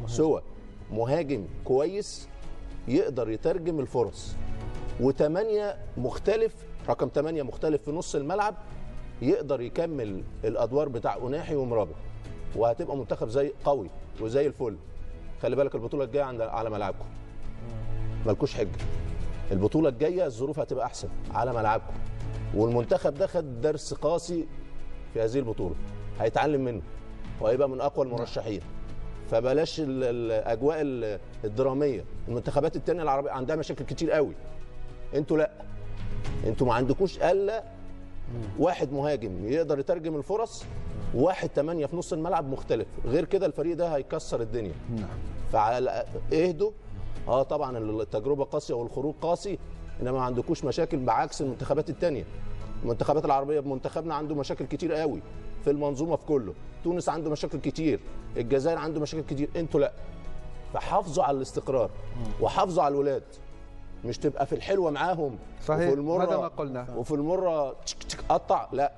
سوى مهاجم كويس يقدر يترجم الفرص، وثمانية مختلف، رقم 8 مختلف في نص الملعب يقدر يكمل الادوار بتاع أناحي ومرابط، وهتبقى منتخب زي قوي وزي الفل. خلي بالك البطوله الجايه على ملعبكم، مالكوش حجه. البطوله الجايه الظروف هتبقى احسن على ملعبكم، والمنتخب ده خد درس قاسي في هذه البطوله، هيتعلم منه وهيبقى من اقوى المرشحين. فبلاش الاجواء الدراميه. المنتخبات الثانيه العربيه عندها مشاكل كتير قوي، انتوا لا، انتوا ما عندكوش الا واحد مهاجم يقدر يترجم الفرص، وواحد 8 في نص الملعب مختلف. غير كده الفريق ده هيكسر الدنيا. فعلى اهدوا. طبعا التجربه قاسيه والخروج قاسي، انما ما عندكوش مشاكل بعكس المنتخبات الثانيه. المنتخبات العربيه بمنتخبنا عنده مشاكل كتير قوي في المنظومه في كله. تونس عنده مشاكل كتير، الجزائر عنده مشاكل كتير، انتوا لا. فحافظوا على الاستقرار وحافظوا على الولاد، مش تبقى في الحلوه معاهم صحيح. وفي المره هذا ما قلنا، وفي المره قطع، لا.